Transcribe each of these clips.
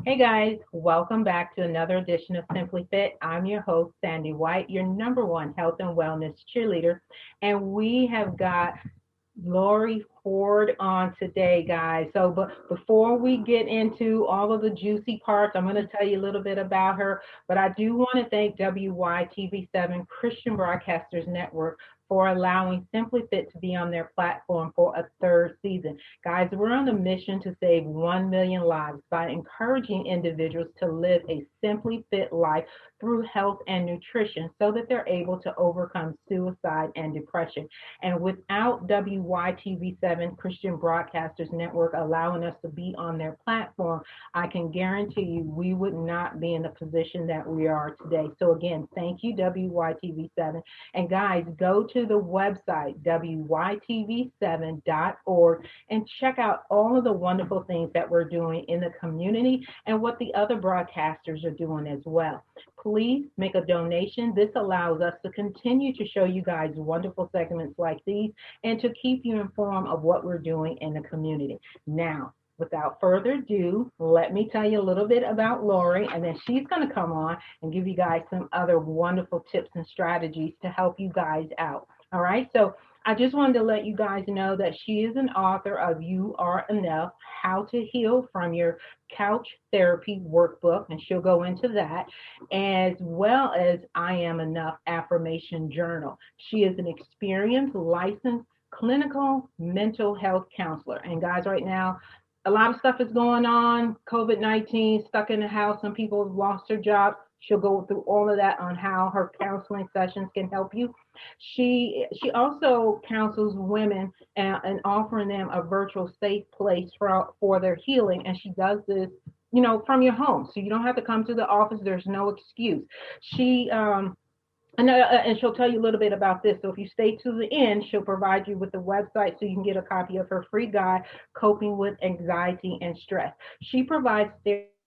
Hey guys, welcome back to another edition of Simply Fit. I'm your host, Sandy White, your number one health and wellness cheerleader. And we have got Lori Ford on today, guys. But before we get into all of the juicy parts, I'm going to tell you a little bit about her. But I do want to thank WYTV7 Christian Broadcasters Network for allowing Simply Fit to be on their platform for a third season. Guys, we're on a mission to save 1 million lives by encouraging individuals to live a simply fit life through health and nutrition so that they're able to overcome suicide and depression. And without WYTV7 Christian Broadcasters Network allowing us to be on their platform, I can guarantee you we would not be in the position that we are today. So, again, thank you, WYTV7. And guys, go to the website, wytv7.org, and check out all of the wonderful things that we're doing in the community and what the other broadcasters are doing as well. Please make a donation. This allows us to continue to show you guys wonderful segments like these and to keep you informed of what we're doing in the community. Now, without further ado, let me tell you a little bit about Lori, and then she's going to come on and give you guys some other wonderful tips and strategies to help you guys out. All right, so I just wanted to let you guys know that she is an author of You Are Enough, How to Heal from Your Couch Therapy Workbook, and she'll go into that, as well as I Am Enough Affirmation Journal. She is an experienced, licensed clinical mental health counselor. And guys, right now, a lot of stuff is going on. COVID-19, stuck in the house. Some people have lost their jobs. She'll go through all of that on how her counseling sessions can help you. She also counsels women and offering them a virtual safe place for their healing. And she does this, from your home. So you don't have to come to the office. There's no excuse. She and she'll tell you a little bit about this. So if you stay to the end, she'll provide you with the website so you can get a copy of her free guide, Coping with Anxiety and Stress. She provides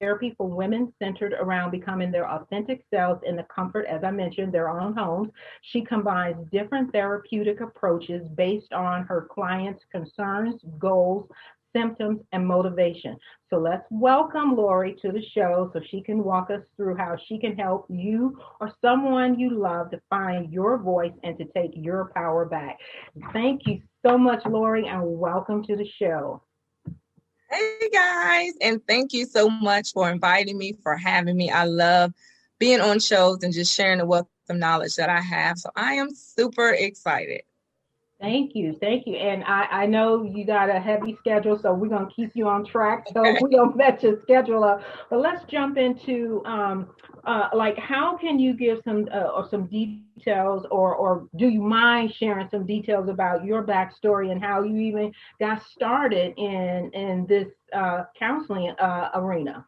therapy for women centered around becoming their authentic selves in the comfort, as I mentioned, their own homes. She combines different therapeutic approaches based on her clients' concerns, goals, symptoms, and motivation. So let's welcome Lori to the show so she can walk us through how she can help you or someone you love to find your voice and to take your power back. Thank you so much, Lori, and welcome to the show. Hey guys, and thank you so much for inviting me, for having me. I love being on shows and just sharing the wealth of knowledge that I have. So I am super excited. Thank you. Thank you. And I know you got a heavy schedule, so we're going to keep you on track. So Okay. we don't mess your schedule up. But let's jump into like how can you give some details or do you mind sharing some details about your backstory and how you even got started in this counseling arena?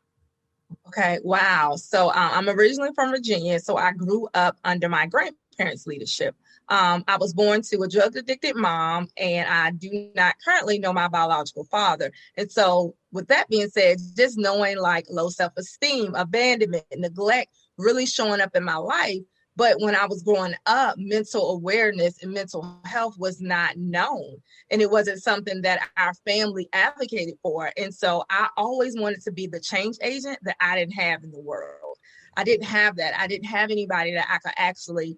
Okay. Wow. So I'm originally from Virginia. So I grew up under my grandparents' leadership. I was born to a drug addicted mom, and I do not currently know my biological father. And so, with that being said, just knowing like low self esteem, abandonment, neglect really showing up in my life. But when I was growing up, mental awareness and mental health was not known. And it wasn't something that our family advocated for. And so I always wanted to be the change agent that I didn't have in the world. I didn't have that. I didn't have anybody that I could actually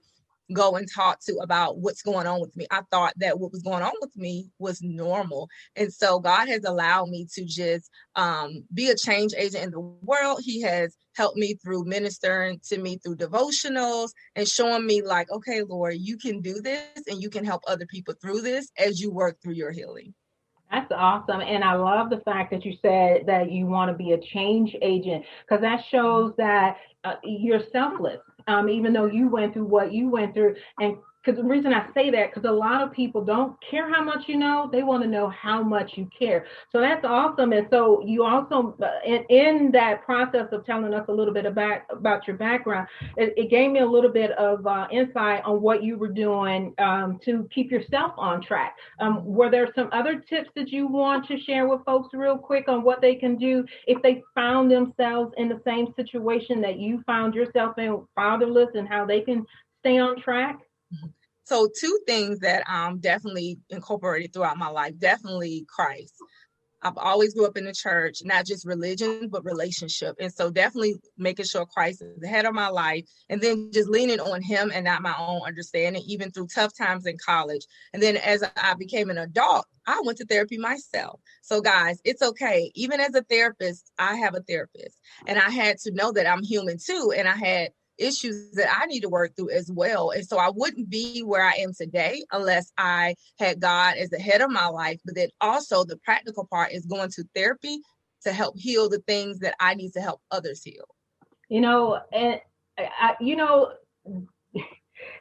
go and talk to about what's going on with me. I thought that what was going on with me was normal. And so God has allowed me to just be a change agent in the world. He has helped me through ministering to me through devotionals and showing me like, okay, Lord, you can do this and you can help other people through this as you work through your healing. That's awesome. And I love the fact that you said that you want to be a change agent because that shows that you're selfless. Even though you went through what you went through. And because the reason I say that, because a lot of people don't care how much you know, they want to know how much you care. So that's awesome. And so you also, in that process of telling us a little bit about your background, it gave me a little bit of insight on what you were doing to keep yourself on track. Were there some other tips that you want to share with folks real quick on what they can do if they found themselves in the same situation that you found yourself in, fatherless, and how they can stay on track? So two things that definitely incorporated throughout my life, definitely Christ. I've always grew up in the church, not just religion, but relationship. And so definitely making sure Christ is the head of my life, and then just leaning on him and not my own understanding, even through tough times in college. And then as I became an adult, I went to therapy myself. So guys, it's okay. Even as a therapist, I have a therapist, and I had to know that I'm human too. And I had issues that I need to work through as well. And so I wouldn't be where I am today unless I had God as the head of my life. But then also the practical part is going to therapy to help heal the things that I need to help others heal. And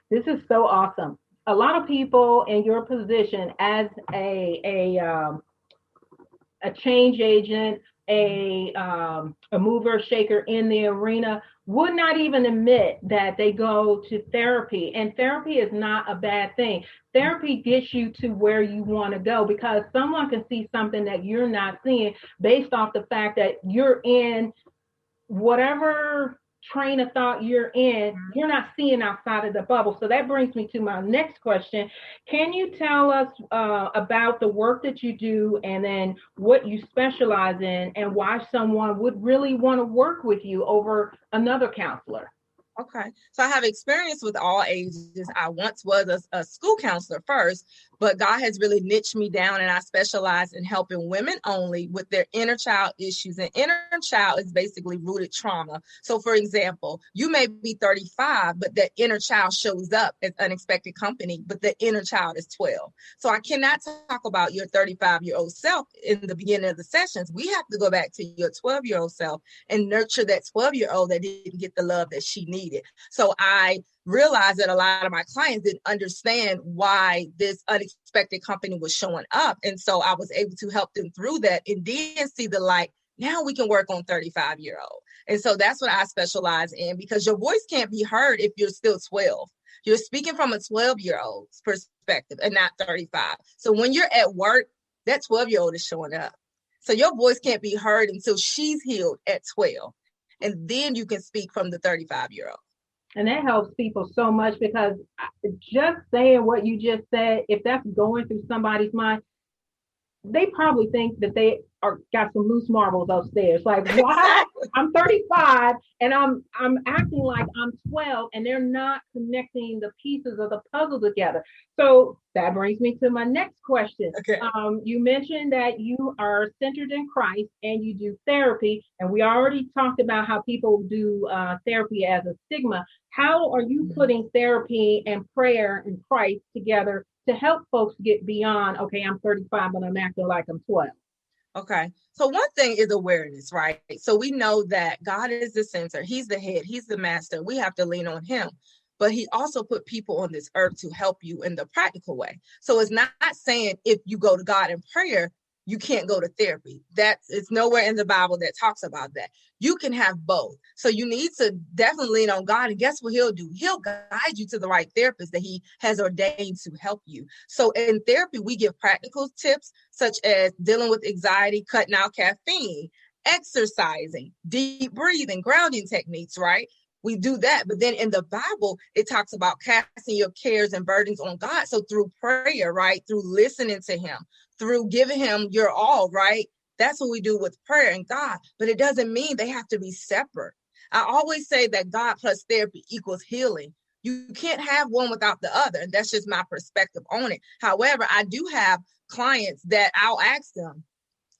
this is so awesome. A lot of people in your position as a change agent, a mover, shaker in the arena, would not even admit that they go to therapy. And therapy is not a bad thing. Therapy gets you to where you want to go, because someone can see something that you're not seeing based off the fact that you're in whatever train of thought you're in, you're not seeing outside of the bubble. So that brings me to my next question. Can you tell us about the work that you do, and then what you specialize in, and why someone would really want to work with you over another counselor? Okay. So I have experience with all ages. I once was a school counselor first, but God has really niched me down, and I specialize in helping women only with their inner child issues. And inner child is basically rooted trauma. So for example, you may be 35, but that inner child shows up as unexpected company, but the inner child is 12. So I cannot talk about your 35-year-old self in the beginning of the sessions. We have to go back to your 12-year-old self and nurture that 12-year-old that didn't get the love that she needed. So I realized that a lot of my clients didn't understand why this unexpected company was showing up. And so I was able to help them through that and then see the light. Now we can work on 35-year-old. And so that's what I specialize in, because your voice can't be heard if you're still 12. You're speaking from a 12-year-old's perspective and not 35. So when you're at work, that 12-year-old is showing up. So your voice can't be heard until she's healed at 12. And then you can speak from the 35-year-old. And that helps people so much, because just saying what you just said, if that's going through somebody's mind, they probably think that they are got some loose marbles upstairs. Like, why? I'm 35 and I'm acting like I'm 12, and they're not connecting the pieces of the puzzle together. So that brings me to my next question. Okay. You mentioned that you are centered in Christ and you do therapy, and we already talked about how people do therapy as a stigma. How are you putting therapy and prayer and Christ together to help folks get beyond, okay, I'm 35, but I'm acting like I'm 12? Okay. So one thing is awareness, right? So we know that God is the center. He's the head. He's the master. We have to lean on him. But he also put people on this earth to help you in the practical way. So it's not saying if you go to God in prayer, you can't go to therapy. It's nowhere in the Bible that talks about that. You can have both. So you need to definitely lean on God. And guess what he'll do? He'll guide you to the right therapist that he has ordained to help you. So in therapy, we give practical tips such as dealing with anxiety, cutting out caffeine, exercising, deep breathing, grounding techniques, right? We do that. But then in the Bible, it talks about casting your cares and burdens on God. So through prayer, right? Through listening to him, through giving him your all, right? That's what we do with prayer and God. But it doesn't mean they have to be separate. I always say that God plus therapy equals healing. You can't have one without the other. And that's just my perspective on it. However, I do have clients that I'll ask them,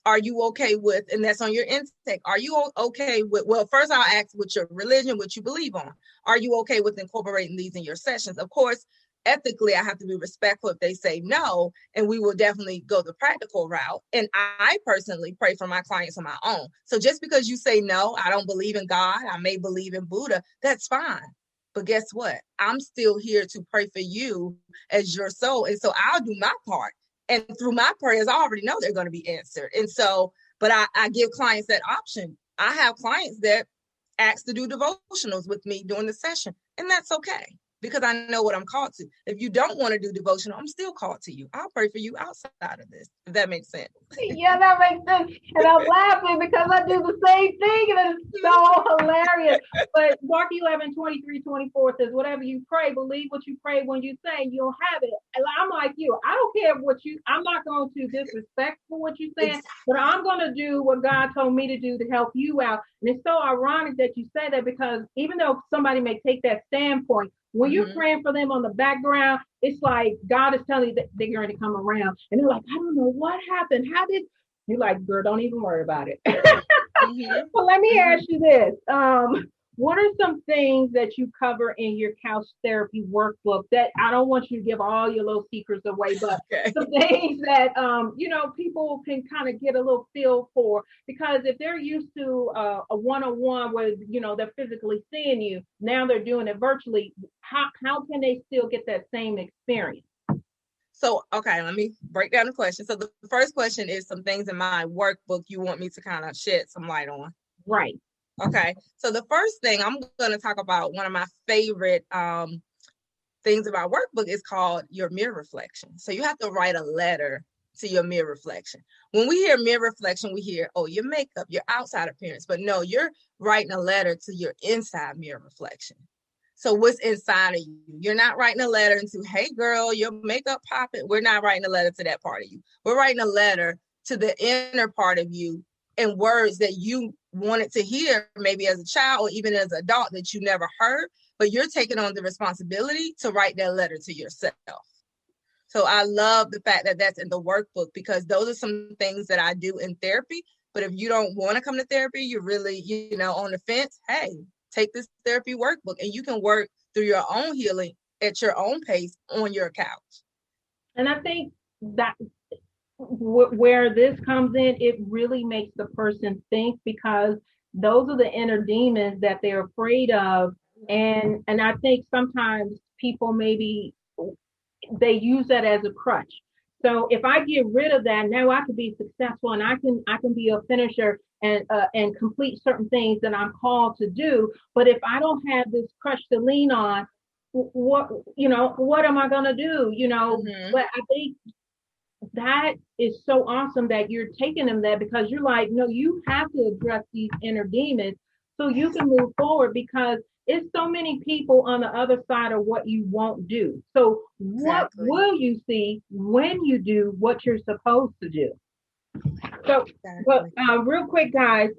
are you okay with, and that's on your intake, are you okay with, well, first I'll ask what your religion, what you believe on. Are you okay with incorporating these in your sessions? Of course, ethically, I have to be respectful if they say no, and we will definitely go the practical route. And I personally pray for my clients on my own. So just because you say no, I don't believe in God, I may believe in Buddha, that's fine. But guess what? I'm still here to pray for you as your soul. And so I'll do my part. And through my prayers, I already know they're going to be answered. And so, but I give clients that option. I have clients that ask to do devotionals with me during the session, and that's okay. because I know what I'm called to. If you don't want to do devotional, I'm still called to you. I'll pray for you outside of this, if that makes sense. Yeah, that makes sense. And I'm laughing because I do the same thing, and it's so hilarious. But Mark 11:23-24 says, whatever you pray, believe what you pray when you say, you'll have it. And I'm like you. I don't care I'm not going to disrespect for what you're saying, but I'm going to do what God told me to do to help you out. And it's so ironic that you say that, because even though somebody may take that standpoint, when you're praying for them on the background, it's like God is telling you that they're going to come around. And they're like, I don't know what happened. How did you're like, girl, don't even worry about it. Well, let me ask you this. What are some things that you cover in your couch therapy workbook that I don't want you to give all your little secrets away, but some things that people can kind of get a little feel for, because if they're used to a one-on-one where they're physically seeing you, now they're doing it virtually. How can they still get that same experience? So, okay, let me break down the question. So the first question is some things in my workbook you want me to kind of shed some light on. Right. Okay. So the first thing I'm going to talk about, one of my favorite things about workbook is called your mirror reflection. So you have to write a letter to your mirror reflection. When we hear mirror reflection, we hear, oh, your makeup, your outside appearance. But no, you're writing a letter to your inside mirror reflection. So what's inside of you? You're not writing a letter into, hey, girl, your makeup popping. We're not writing a letter to that part of you. We're writing a letter to the inner part of you in words that you wanted to hear, maybe as a child or even as an adult, that you never heard, but you're taking on the responsibility to write that letter to yourself. So I love the fact that that's in the workbook, because those are some things that I do in therapy. But if you don't want to come to therapy, you're really, on the fence, hey, take this therapy workbook and you can work through your own healing at your own pace on your couch. And I think that where this comes in, it really makes the person think, because those are the inner demons that they're afraid of. And I think sometimes people maybe they use that as a crutch. So if I get rid of that, now I can be successful, and I can be a finisher and complete certain things that I'm called to do. But if I don't have this crutch to lean on, what am I gonna do? But I think that is so awesome that you're taking them there, because you're like, no, you have to address these inner demons so you can move forward, because it's so many people on the other side of what you won't do. So what will you see when you do what you're supposed to do? So, but real quick, guys,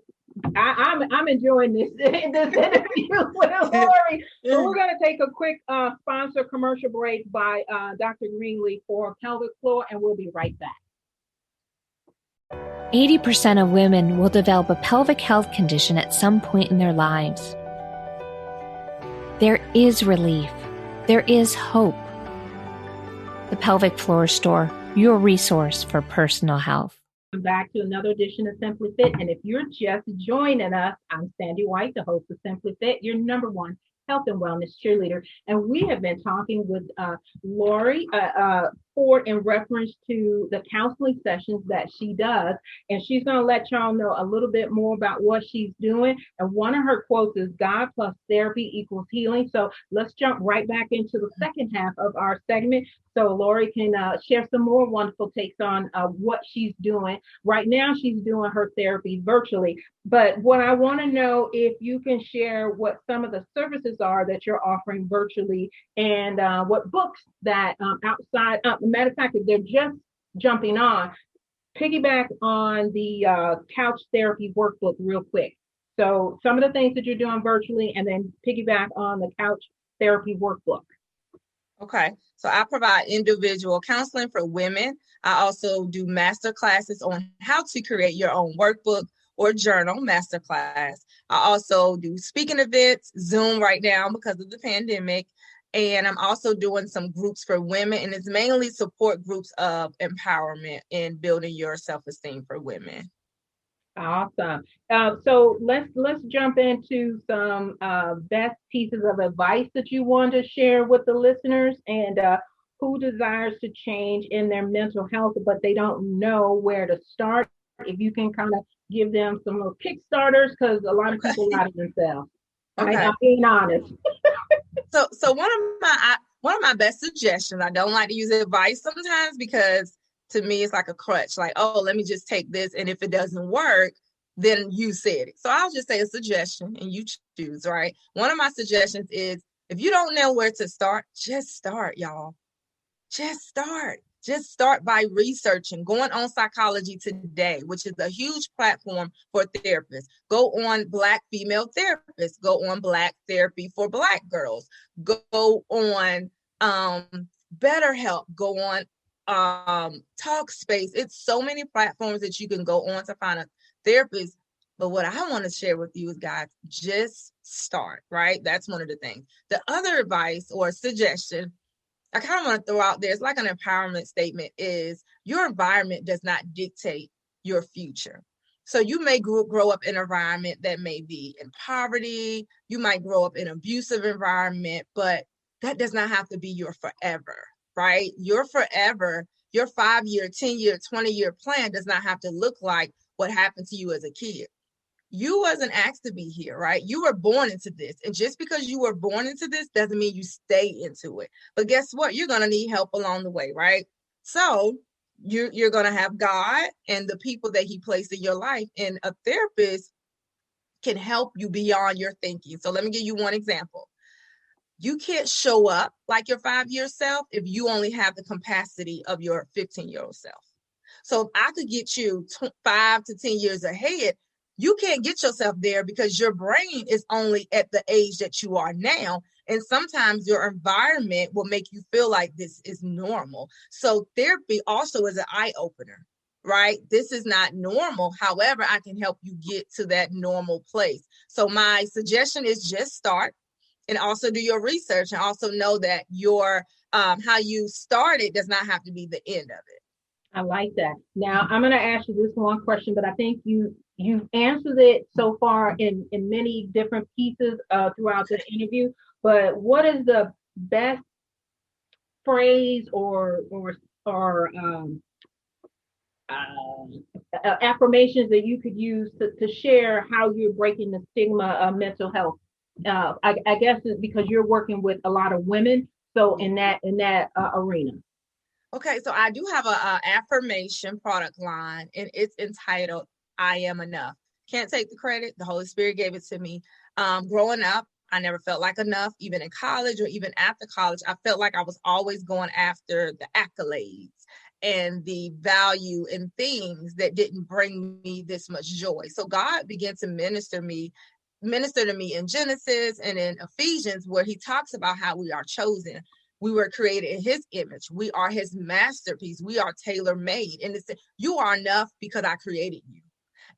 I'm enjoying this interview with Lori. So we're going to take a quick sponsor commercial break by Dr. Greenlee for pelvic floor, and we'll be right back. 80% of women will develop a pelvic health condition at some point in their lives. There is relief. There is hope. The Pelvic Floor Store, your resource for personal health. Welcome back to another edition of Simply Fit. And if you're just joining us, I'm Sandy White, the host of Simply Fit, your number one health and wellness cheerleader. And we have been talking with Lori Ford in reference to the counseling sessions that she does. And she's going to let y'all know a little bit more about what she's doing. And one of her quotes is, God plus therapy equals healing. So let's jump right back into the second half of our segment, so Lori can share some more wonderful takes on what she's doing. Right now, she's doing her therapy virtually. But what I want to know, if you can share what some of the services are that you're offering virtually, and what books that outside, matter of fact, if they're just jumping on, piggyback on the couch therapy workbook real quick. So some of the things that you're doing virtually, and then piggyback on the couch therapy workbook. Okay, so I provide individual counseling for women. I also do master classes on how to create your own workbook or journal masterclass. I also do speaking events, Zoom right now because of the pandemic. And I'm also doing some groups for women, and it's mainly support groups of empowerment and building your self-esteem for women. Awesome. So let's jump into some best pieces of advice that you want to share with the listeners, and who desires to change in their mental health, but they don't know where to start. If you can kind of give them some little kickstarters, because a lot of people lie to themselves. Okay. I'm being honest. So one of my best suggestions, I don't like to use advice sometimes because to me it's like a crutch, like, oh, let me just take this, and if it doesn't work, then you said it. So I'll just say a suggestion and you choose, right? One of my suggestions is, if you don't know where to start, just start, y'all. Just start. Just start by researching, going on Psychology Today, which is a huge platform for therapists. Go on Black female therapists. Go on Black therapy for Black girls. Go on BetterHelp. Go on Talkspace. It's so many platforms that you can go on to find a therapist. But what I want to share with you is, guys, just start, right? That's one of the things. The other advice or suggestion I kind of want to throw out there, it's like an empowerment statement, is your environment does not dictate your future. So you may grow up in an environment that may be in poverty. You might grow up in an abusive environment, but that does not have to be your forever, right? Your forever, your 5-year, 10-year, 20-year plan does not have to look like what happened to you as a kid. You wasn't asked to be here, right? You were born into this. And just because you were born into this doesn't mean you stay into it. But guess what? You're going to need help along the way, right? So you're going to have God and the people that he placed in your life. And a therapist can help you beyond your thinking. So let me give you one example. You can't show up like your 5-year self if you only have the capacity of your 15-year-old self. So if I could get you 5 to 10 years ahead, you can't get yourself there because your brain is only at the age that you are now. And sometimes your environment will make you feel like this is normal. So therapy also is an eye opener, right? This is not normal. However, I can help you get to that normal place. So my suggestion is just start and also do your research, and also know that your how you started does not have to be the end of it. I like that. Now I'm going to ask you this one question, but I think you've answered it so far in many different pieces throughout the interview. But what is the best phrase or affirmations that you could use to share how you're breaking the stigma of mental health? I guess it's because you're working with a lot of women, so in that arena. Okay, so I do have a affirmation product line, and it's entitled "I Am Enough." Can't take the credit. The Holy Spirit gave it to me. Growing up, I never felt like enough, even in college or even after college. I felt like I was always going after the accolades and the value and things that didn't bring me this much joy. So God began to minister to me in Genesis and in Ephesians, where he talks about how we are chosen. We were created in his image. We are his masterpiece. We are tailor-made. And it's, you are enough because I created you.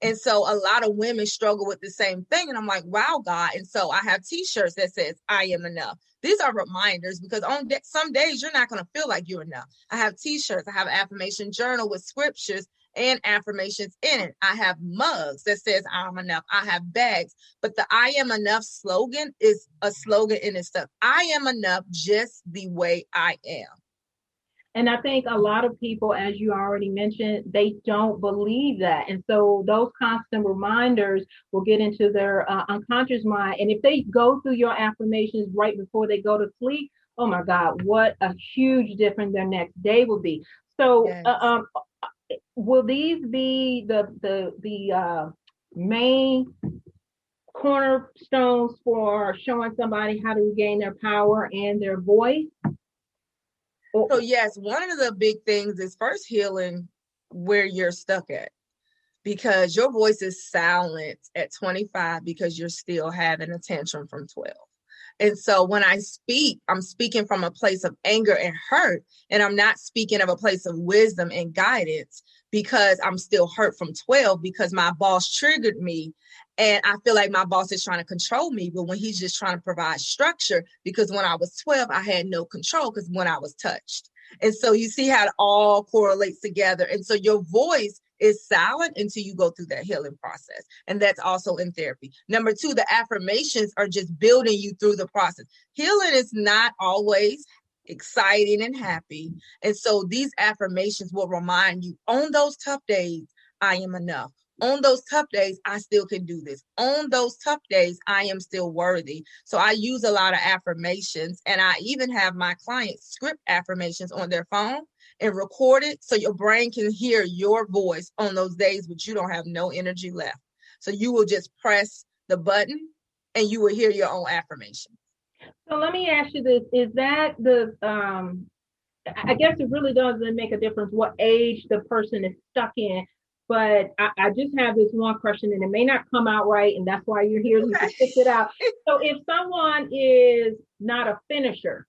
And so a lot of women struggle with the same thing. And I'm like, wow, God. And so I have t-shirts that says, I am enough. These are reminders because on some days you're not going to feel like you're enough. I have t-shirts. I have an affirmation journal with scriptures and affirmations in it. I have mugs that says I'm enough. I have bags. But the I am enough slogan is a slogan in itself. I am enough just the way I am. And I think a lot of people, as you already mentioned, they don't believe that. And so those constant reminders will get into their unconscious mind. And if they go through your affirmations right before they go to sleep, oh my God, what a huge difference their next day will be. So Yes. Will these be the main cornerstones for showing somebody how to regain their power and their voice? So yes, one of the big things is first healing where you're stuck at, because your voice is silent at 25 because you're still having a tantrum from 12. And so when I speak, I'm speaking from a place of anger and hurt, and I'm not speaking of a place of wisdom and guidance because I'm still hurt from 12 because my boss triggered me. And I feel like my boss is trying to control me, but when he's just trying to provide structure, because when I was 12, I had no control because when I was touched. And so you see how it all correlates together. And so your voice is silent until you go through that healing process. And that's also in therapy. Number 2, the affirmations are just building you through the process. Healing is not always exciting and happy. And so these affirmations will remind you on those tough days, I am enough. On those tough days, I still can do this. On those tough days, I am still worthy. So I use a lot of affirmations, and I even have my clients script affirmations on their phone and record it so your brain can hear your voice on those days which you don't have no energy left. So you will just press the button and you will hear your own affirmation. So let me ask you this. Is that I guess it really doesn't make a difference what age the person is stuck in, but I just have this one question and it may not come out right. And that's why you're here to fix it out. So if someone is not a finisher,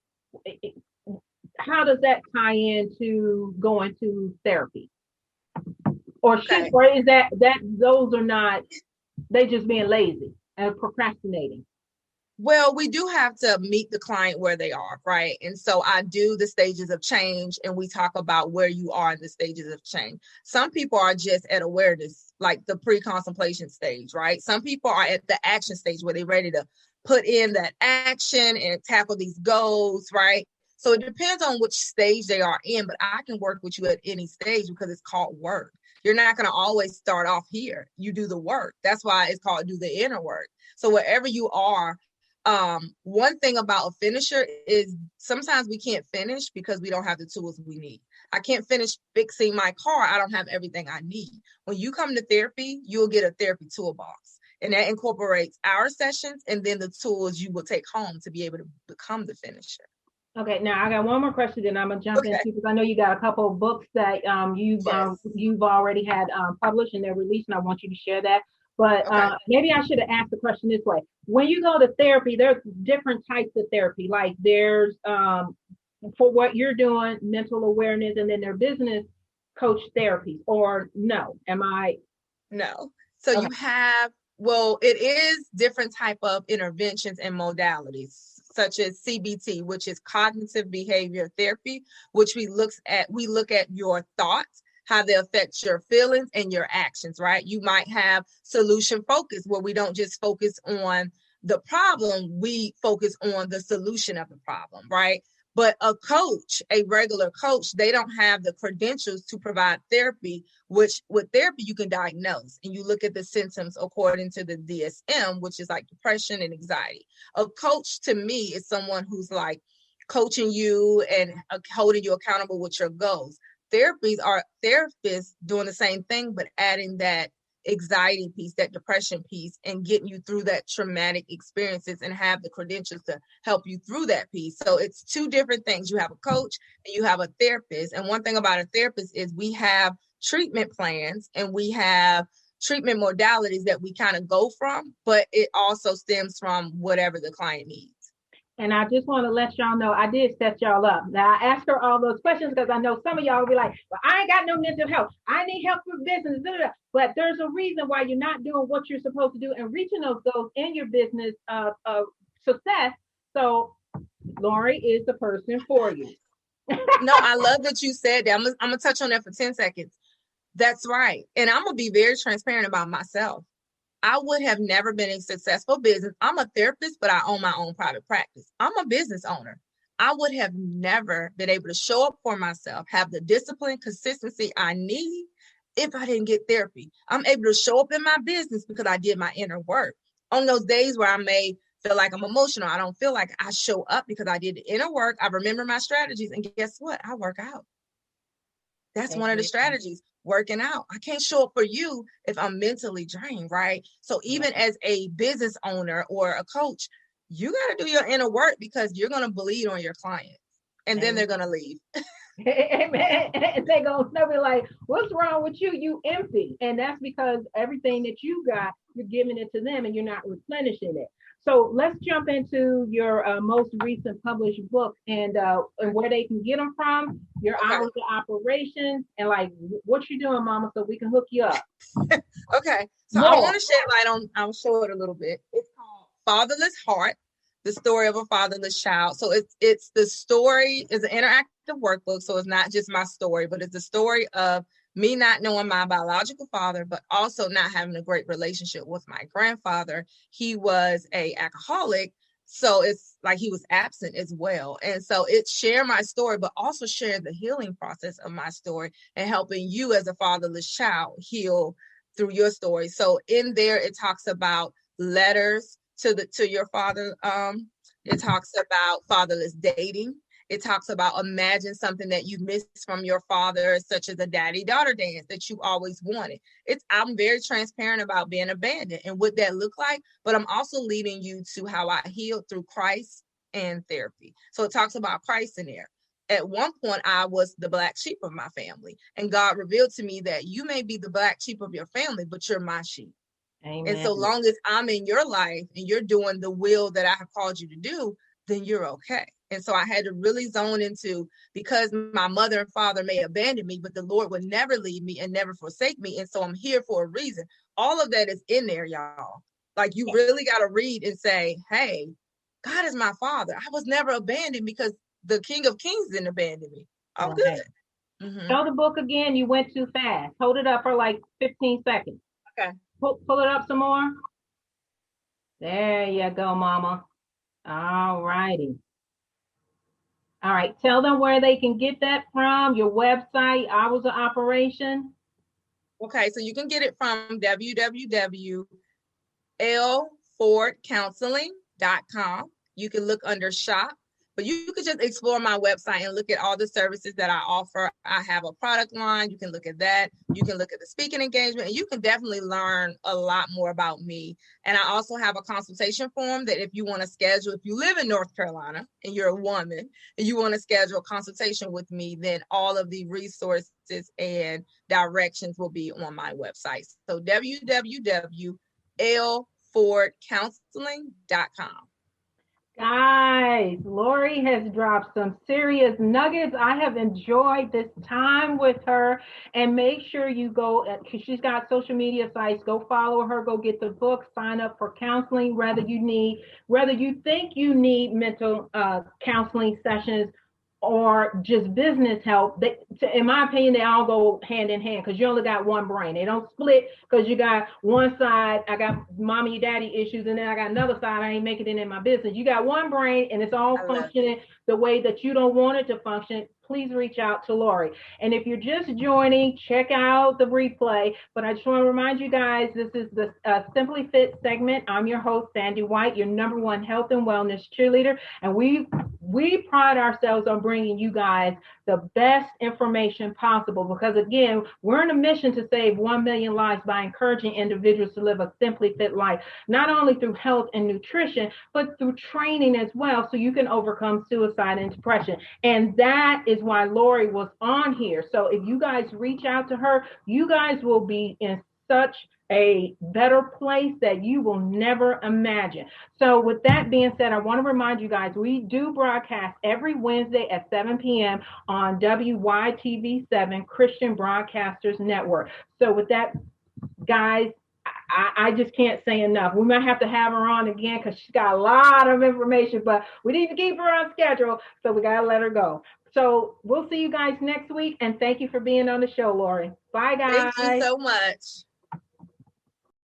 how does that tie into going to therapy? Or or is that those are not, they just being lazy and procrastinating? Well, we do have to meet the client where they are, right? And so I do the stages of change, and we talk about where you are in the stages of change. Some people are just at awareness, like the pre-contemplation stage, right? Some people are at the action stage where they're ready to put in that action and tackle these goals, right? So it depends on which stage they are in, but I can work with you at any stage because it's called work. You're not going to always start off here. You do the work. That's why it's called do the inner work. So wherever you are, one thing about a finisher is sometimes we can't finish because we don't have the tools we need. I can't finish fixing my car. I don't have everything I need. When you come to therapy, you'll get a therapy toolbox, and that incorporates our sessions and then the tools you will take home to be able to become the finisher. Okay, now I got one more question, then I'm gonna jump into, because I know you got a couple of books that you've already had published and they're released, and I want you to share that. But maybe I should have asked the question this way. When you go to therapy, there's different types of therapy. Like there's for what you're doing, mental awareness, and then their business coach therapies, or no? Am I? No. So you have, well, it is different type of interventions and modalities, such as CBT, which is cognitive behavior therapy, which we look at your thoughts, how they affect your feelings and your actions, right? You might have solution focus, where we don't just focus on the problem, we focus on the solution of the problem, right? But a coach, a regular coach, they don't have the credentials to provide therapy, which with therapy you can diagnose and you look at the symptoms according to the DSM, which is like depression and anxiety. A coach to me is someone who's like coaching you and holding you accountable with your goals. Therapies are therapists doing the same thing, but adding that anxiety piece, that depression piece, and getting you through that traumatic experiences and have the credentials to help you through that piece. So it's two different things. You have a coach and you have a therapist. And one thing about a therapist is we have treatment plans and we have treatment modalities that we kind of go from, but it also stems from whatever the client needs. And I just want to let y'all know, I did set y'all up. Now, I asked her all those questions because I know some of y'all will be like, well, I ain't got no mental health. I need help with business. Blah, blah, blah. But there's a reason why you're not doing what you're supposed to do and reaching those goals in your business of success. So Lori is the person for you. No, I love that you said that. I'm going to touch on that for 10 seconds. That's right. And I'm going to be very transparent about myself. I would have never been a successful business. I'm a therapist, but I own my own private practice. I'm a business owner. I would have never been able to show up for myself, have the discipline, consistency I need if I didn't get therapy. I'm able to show up in my business because I did my inner work. On those days where I may feel like I'm emotional, I don't feel like I show up because I did the inner work. I remember my strategies, and guess what? I work out. That's one of the strategies. Working out. I can't show up for you if I'm mentally drained, right? So even as a business owner or a coach, you got to do your inner work because you're going to bleed on your clients and then they're going to leave. Amen. And they'll be like, what's wrong with you? You empty. And that's because everything that you got, you're giving it to them and you're not replenishing it. So let's jump into your most recent published book and where they can get them from, your hours of operations, and like what you're doing, Mama, so we can hook you up. Okay. So I want to shed light on, I'll show it a little bit. It's called Fatherless Heart, the story of a fatherless child. So it's the story is an interactive workbook. So it's not just my story, but it's the story of me not knowing my biological father, but also not having a great relationship with my grandfather. He was an alcoholic. So it's like he was absent as well. And so it shared my story, but also shared the healing process of my story and helping you as a fatherless child heal through your story. So in there, it talks about letters to your father. It talks about fatherless dating. It talks about imagine something that you missed from your father, such as a daddy-daughter dance that you always wanted. I'm very transparent about being abandoned and what that looked like, but I'm also leading you to how I healed through Christ and therapy. So it talks about Christ in there. At one point, I was the black sheep of my family, and God revealed to me that you may be the black sheep of your family, but you're my sheep. Amen. And so long as I'm in your life and you're doing the will that I have called you to do, then you're okay. And so I had to really zone into, because my mother and father may abandon me, but the Lord would never leave me and never forsake me. And so I'm here for a reason. All of that is in there, y'all. Like, you really got to read and say, hey, God is my father. I was never abandoned because the King of Kings didn't abandon me. I'm good. Mm-hmm. Tell the book again. You went too fast. Hold it up for like 15 seconds. Okay. Pull it up some more. There you go, Mama. All righty. All right. Tell them where they can get that from. Your website, hours of operation. Okay. So you can get it from www.lfordcounseling.com. You can look under shop, but you could just explore my website and look at all the services that I offer. I have a product line. You can look at that. You can look at the speaking engagement, and you can definitely learn a lot more about me. And I also have a consultation form that if you want to schedule, if you live in North Carolina and you're a woman and you want to schedule a consultation with me, then all of the resources and directions will be on my website. So www.lfordcounseling.com. Guys, Lori has dropped some serious nuggets. I have enjoyed this time with her. And make sure you go, because she's got social media sites, go follow her, go get the book, sign up for counseling, whether you think you need mental counseling sessions or just business help. In my opinion, they all go hand in hand, because you only got one brain. They don't split, because you got one side, I got mommy, daddy issues, and then I got another side, I ain't making it in my business. You got one brain, and it's all functioning the way that you don't want it to function. Please reach out to Lori. And if you're just joining, check out the replay. But I just want to remind you guys, this is the Simply Fit segment. I'm your host, Sandy White, your number one health and wellness cheerleader. And we pride ourselves on bringing you guys the best information possible, because again, we're on a mission to save 1 million lives by encouraging individuals to live a simply fit life, not only through health and nutrition, but through training as well, so you can overcome suicide and depression. And that is why Lori was on here. So if you guys reach out to her, you guys will be in such a better place that you will never imagine. So with that being said, I want to remind you guys, we do broadcast every Wednesday at 7 p.m. on WYTV7 Christian Broadcasters Network. So with that, guys, I just can't say enough. We might have to have her on again, because she's got a lot of information, but we need to keep her on schedule, so we got to let her go. So we'll see you guys next week, and thank you for being on the show, Lori. Bye, guys. Thank you so much.